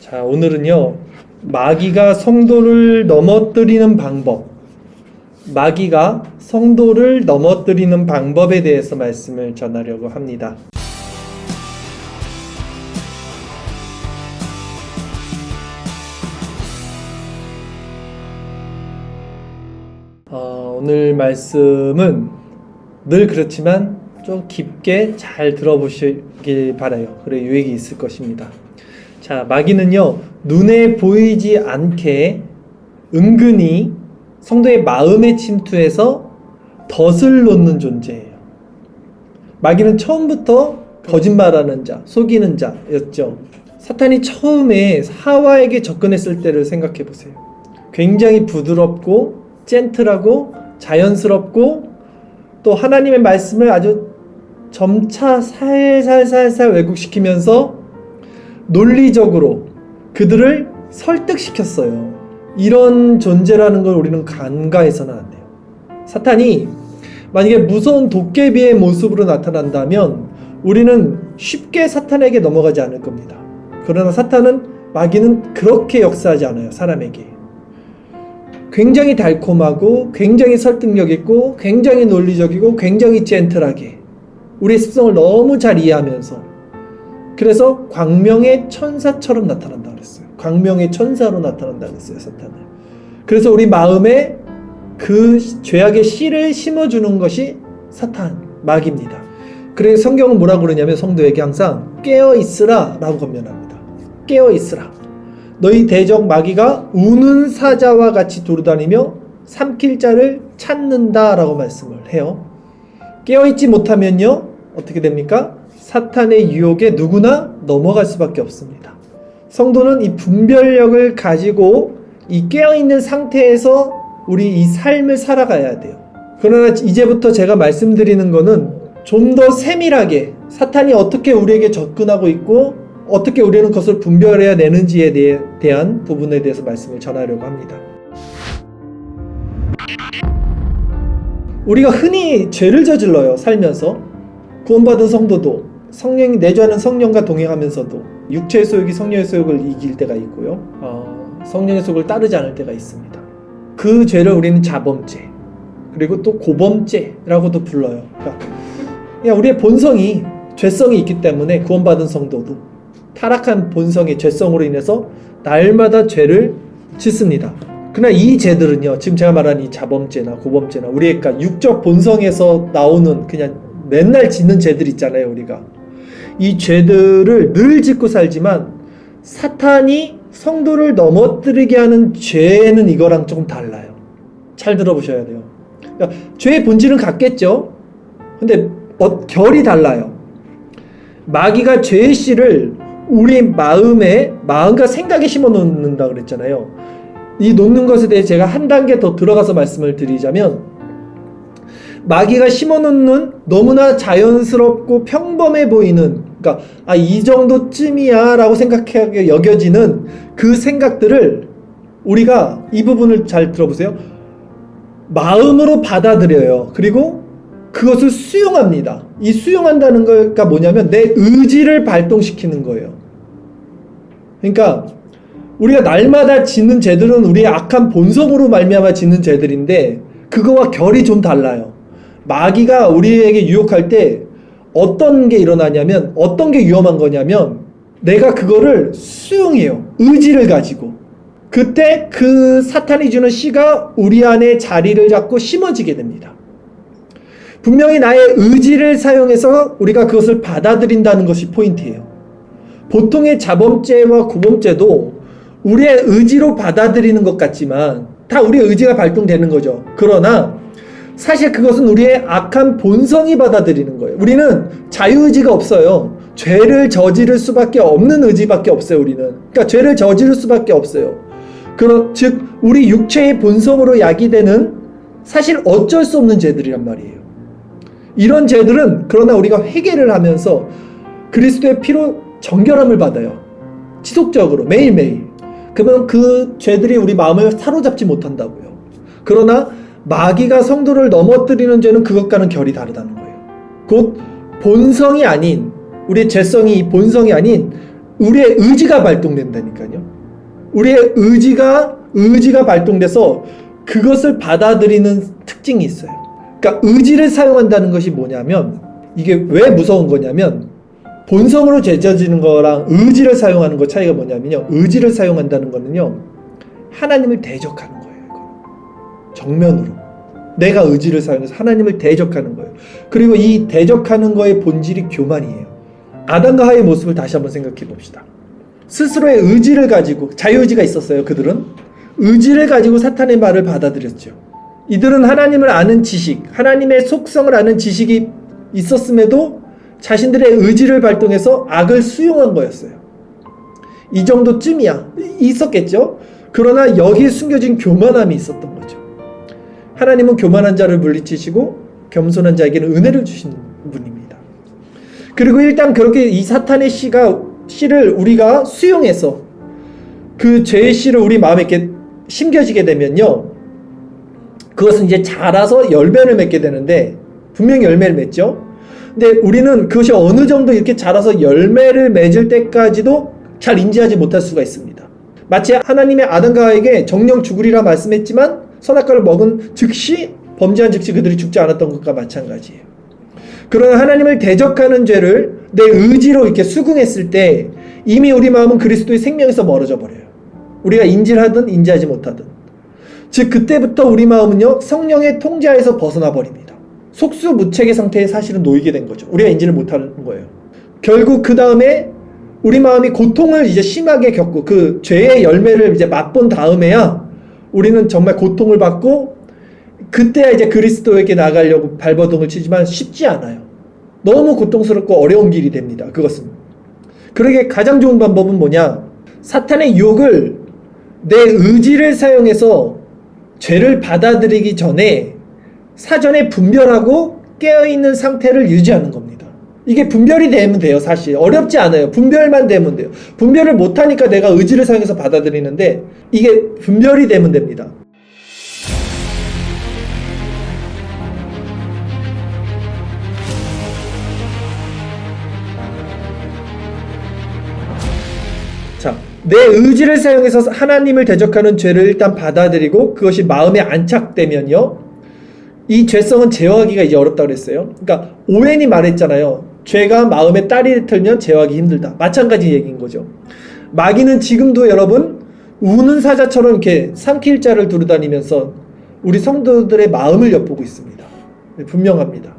자, 오늘은요, 마귀가 성도를 넘어뜨리는 방법, 마귀가 성도를 넘어뜨리는 방법에 대해서 말씀을 전하려고 합니다. 오늘 말씀은 늘 그렇지만 좀 깊게 잘 들어보시길 바라요. 그래 유익이 있을 것입니다. 자, 마귀는요, 눈에 보이지 않게 은근히 성도의 마음에 침투해서 덫을 놓는 존재예요. 마귀는 처음부터 거짓말하는 자, 속이는 자였죠. 사탄이 처음에 하와에게 접근했을 때를 생각해 보세요. 굉장히 부드럽고 젠틀하고 자연스럽고 또 하나님의 말씀을 아주 점차 살살살살 왜곡시키면서 논리적으로 그들을 설득시켰어요. 이런 존재라는 걸 우리는 간과해서는 안 돼요. 사탄이 만약에 무서운 도깨비의 모습으로 나타난다면 우리는 쉽게 사탄에게 넘어가지 않을 겁니다. 그러나 마귀는 그렇게 역사하지 않아요. 사람에게 굉장히 달콤하고 굉장히 설득력 있고 굉장히 논리적이고 굉장히 젠틀하게 우리의 습성을 너무 잘 이해하면서 그래서 광명의 천사처럼 나타난다 그랬어요. 광명의 천사로 나타난다 그랬어요. 사탄은. 그래서 우리 마음에 그 죄악의 씨를 심어주는 것이 사탄, 마귀입니다. 그래서 성경은 뭐라고 그러냐면 성도에게 항상 깨어있으라 라고 권면합니다. 깨어있으라. 너희 대적 마귀가 우는 사자와 같이 돌아다니며 삼킬 자를 찾는다 라고 말씀을 해요. 깨어있지 못하면요 어떻게 됩니까? 사탄의 유혹에 누구나 넘어갈 수밖에 없습니다. 성도는 이 분별력을 가지고 이 깨어있는 상태에서 우리 이 삶을 살아가야 돼요. 그러나 이제부터 제가 말씀드리는 거는 좀 더 세밀하게 사탄이 어떻게 우리에게 접근하고 있고 어떻게 우리는 그것을 분별해야 되는지에 대한 부분에 대해서 말씀을 전하려고 합니다. 우리가 흔히 죄를 저질러요. 살면서 구원받은 성도도 성령이 내주하는 성령과 동행하면서도 육체의 소욕이 성령의 소욕을 이길 때가 있고요. 성령의 소욕을 따르지 않을 때가 있습니다. 그 죄를 우리는 자범죄 그리고 또 고범죄라고도 불러요. 그러니까 우리의 본성이 죄성이 있기 때문에 구원받은 성도도 타락한 본성의 죄성으로 인해서 날마다 죄를 짓습니다. 그러나 이 죄들은요, 지금 제가 말한 이 자범죄나 고범죄나 우리의 육적 본성에서 나오는 그냥 맨날 짓는 죄들 있잖아요. 우리가 이 죄들을 늘 짓고 살지만 사탄이 성도를 넘어뜨리게 하는 죄는 이거랑 조금 달라요. 잘 들어보셔야 돼요. 그러니까 죄의 본질은 같겠죠. 근데 결이 달라요. 마귀가 죄의 씨를 우리 마음과 생각에 심어 놓는다 그랬잖아요. 이 놓는 것에 대해 제가 한 단계 더 들어가서 말씀을 드리자면 마귀가 심어놓는 너무나 자연스럽고 평범해 보이는 그러니까 이 정도쯤이야 라고 생각하게 여겨지는 그 생각들을 우리가 이 부분을 잘 들어보세요. 마음으로 받아들여요. 그리고 그것을 수용합니다. 이 수용한다는 거가 뭐냐면 내 의지를 발동시키는 거예요. 그러니까 우리가 날마다 짓는 죄들은 우리의 악한 본성으로 말미암아 짓는 죄들인데 그거와 결이 좀 달라요. 마귀가 우리에게 유혹할 때 어떤 게 일어나냐면 어떤 게 위험한 거냐면 내가 그거를 수용해요. 의지를 가지고. 그때 그 사탄이 주는 씨가 우리 안에 자리를 잡고 심어지게 됩니다. 분명히 나의 의지를 사용해서 우리가 그것을 받아들인다는 것이 포인트예요. 보통의 자범죄와 고범죄도 우리의 의지로 받아들이는 것 같지만 다 우리의 의지가 발동되는 거죠. 그러나 사실 그것은 우리의 악한 본성이 받아들이는 거예요. 우리는 자유의지가 없어요. 죄를 저지를 수밖에 없는 의지밖에 없어요. 우리는. 그러니까 죄를 저지를 수밖에 없어요. 즉 우리 육체의 본성으로 야기되는 사실 어쩔 수 없는 죄들이란 말이에요. 이런 죄들은 그러나 우리가 회개를 하면서 그리스도의 피로 정결함을 받아요. 지속적으로 매일매일. 그러면 그 죄들이 우리 마음을 사로잡지 못한다고요. 그러나 마귀가 성도를 넘어뜨리는 죄는 그것과는 결이 다르다는 거예요. 곧 본성이 아닌 우리의 죄성이 본성이 아닌 우리의 의지가 발동된다니까요. 우리의 의지가 발동돼서 그것을 받아들이는 특징이 있어요. 그러니까 의지를 사용한다는 것이 뭐냐면, 이게 왜 무서운 거냐면, 본성으로 죄져지는 거랑 의지를 사용하는 거 차이가 뭐냐면요, 의지를 사용한다는 거는요, 하나님을 대적하는 거예요. 정면으로 내가 의지를 사용해서 하나님을 대적하는 거예요. 그리고 이 대적하는 거의 본질이 교만이에요. 아담과 하와의 모습을 다시 한번 생각해 봅시다. 스스로의 의지를 가지고, 자유의지가 있었어요. 그들은 의지를 가지고 사탄의 말을 받아들였죠. 이들은 하나님을 아는 지식, 하나님의 속성을 아는 지식이 있었음에도 자신들의 의지를 발동해서 악을 수용한 거였어요. 이 정도쯤이야 있었겠죠. 그러나 여기에 숨겨진 교만함이 있었던 거죠. 하나님은 교만한 자를 물리치시고 겸손한 자에게는 은혜를 주시는 분입니다. 그리고 일단 그렇게 이 사탄의 씨를 우리가 수용해서 그 죄의 씨를 우리 마음에 이렇게 심겨지게 되면요, 그것은 이제 자라서 열매를 맺게 되는데, 분명히 열매를 맺죠. 근데 우리는 그것이 어느 정도 이렇게 자라서 열매를 맺을 때까지도 잘 인지하지 못할 수가 있습니다. 마치 하나님의 아담과 하와에게 정령 죽으리라 말씀했지만 선악과를 먹은 즉시, 범죄한 즉시 그들이 죽지 않았던 것과 마찬가지예요. 그러나 하나님을 대적하는 죄를 내 의지로 이렇게 수긍했을 때 이미 우리 마음은 그리스도의 생명에서 멀어져 버려요. 우리가 인지를 하든 인지하지 못하든. 즉 그때부터 우리 마음은요, 성령의 통제하에서 벗어나 버립니다. 속수무책의 상태에 사실은 놓이게 된 거죠. 우리가 인지를 못하는 거예요. 결국 그 다음에 우리 마음이 고통을 이제 심하게 겪고 그 죄의 열매를 이제 맛본 다음에야 우리는 정말 고통을 받고, 그때야 이제 그리스도에게 나가려고 발버둥을 치지만 쉽지 않아요. 너무 고통스럽고 어려운 길이 됩니다. 그것은. 그러기에 가장 좋은 방법은 뭐냐? 사탄의 유혹을 내 의지를 사용해서 죄를 받아들이기 전에 사전에 분별하고 깨어있는 상태를 유지하는 겁니다. 이게 분별이 되면 돼요. 사실 어렵지 않아요. 분별만 되면 돼요. 분별을 못하니까 내가 의지를 사용해서 받아들이는데, 이게 분별이 되면 됩니다. 자, 내 의지를 사용해서 하나님을 대적하는 죄를 일단 받아들이고 그것이 마음에 안착되면요, 이 죄성은 제어하기가 이제 어렵다고 그랬어요. 그러니까 오웬이 말했잖아요. 죄가 마음에 따리 들면 제어하기 힘들다. 마찬가지 얘기인 거죠. 마귀는 지금도 여러분 우는 사자처럼 이렇게 삼킬 자를 두루다니면서 우리 성도들의 마음을 엿보고 있습니다. 네, 분명합니다.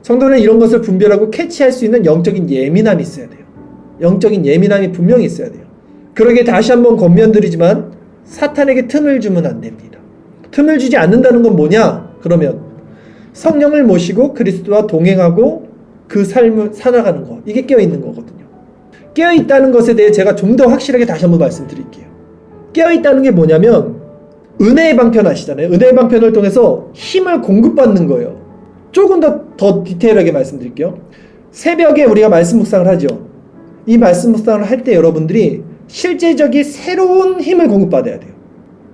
성도는 이런 것을 분별하고 캐치할 수 있는 영적인 예민함이 있어야 돼요. 영적인 예민함이 분명히 있어야 돼요. 그러기에 다시 한번 권면드리지만 사탄에게 틈을 주면 안 됩니다. 틈을 주지 않는다는 건 뭐냐? 그러면 성령을 모시고 그리스도와 동행하고 그 삶을 살아가는 것, 이게 깨어있는 거거든요. 깨어있다는 것에 대해 제가 좀 더 확실하게 다시 한번 말씀드릴게요. 깨어있다는 게 뭐냐면 은혜의 방편 아시잖아요. 은혜의 방편을 통해서 힘을 공급받는 거예요. 조금 더 디테일하게 말씀드릴게요. 새벽에 우리가 말씀 묵상을 하죠. 이 말씀 묵상을 할 때 여러분들이 실제적인 새로운 힘을 공급받아야 돼요.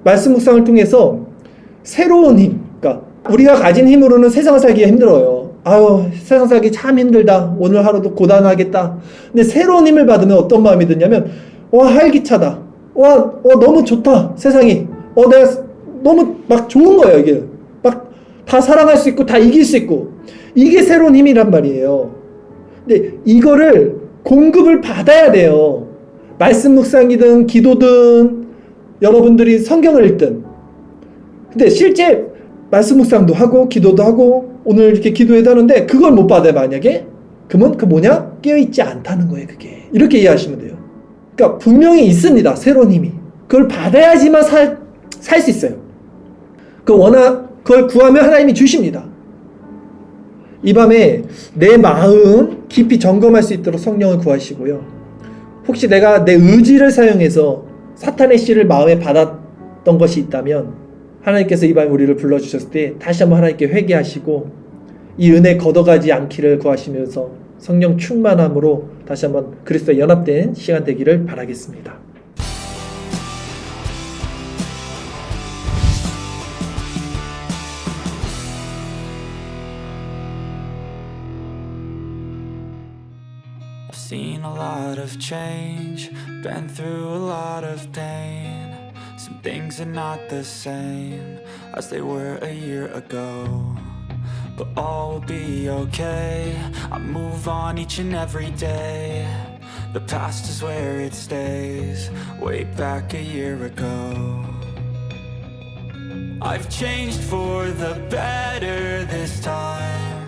말씀 묵상을 통해서 새로운 힘, 그러니까 우리가 가진 힘으로는 세상을 살기가 힘들어요. 아유, 세상 살기 참 힘들다. 오늘 하루도 고단하겠다. 근데 새로운 힘을 받으면 어떤 마음이 드냐면, 와, 활기차다. 와, 너무 좋다. 세상이. 내가 너무 막 좋은 거예요, 이게. 막 다 사랑할 수 있고, 다 이길 수 있고. 이게 새로운 힘이란 말이에요. 근데 이거를 공급을 받아야 돼요. 말씀 묵상이든 기도든 여러분들이 성경을 읽든. 근데 실제 말씀 묵상도 하고 기도도 하고 오늘 이렇게 기도해도 하는데 그걸 못 받아요, 만약에? 그러면 그 뭐냐? 깨어있지 않다는 거예요, 그게. 이렇게 이해하시면 돼요. 그러니까 분명히 있습니다, 새로운 힘이. 그걸 받아야지만 살 수 있어요. 그걸 구하면 하나님이 주십니다. 이 밤에 내 마음 깊이 점검할 수 있도록 성령을 구하시고요. 혹시 내가 내 의지를 사용해서 사탄의 씨를 마음에 받았던 것이 있다면 하나님께서 이 밤에 우리를 불러주셨을 때 다시 한번 하나님께 회개하시고 이 은혜 걷어가지 않기를 구하시면서 성령 충만함으로 다시 한번 그리스도와 연합된 시간 되기를 바라겠습니다. Seen seen a lot of change, been through a lot of pain. Some things are not the same as they were a year ago, but all will be okay. I move on each and every day. The past is where it stays, way back a year ago. I've changed for the better this time.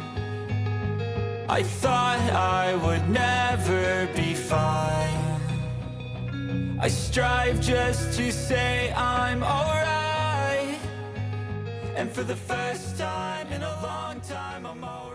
I thought I would never be fine. I strive just to say I'm alright, and for the first time in a long time I'm alright.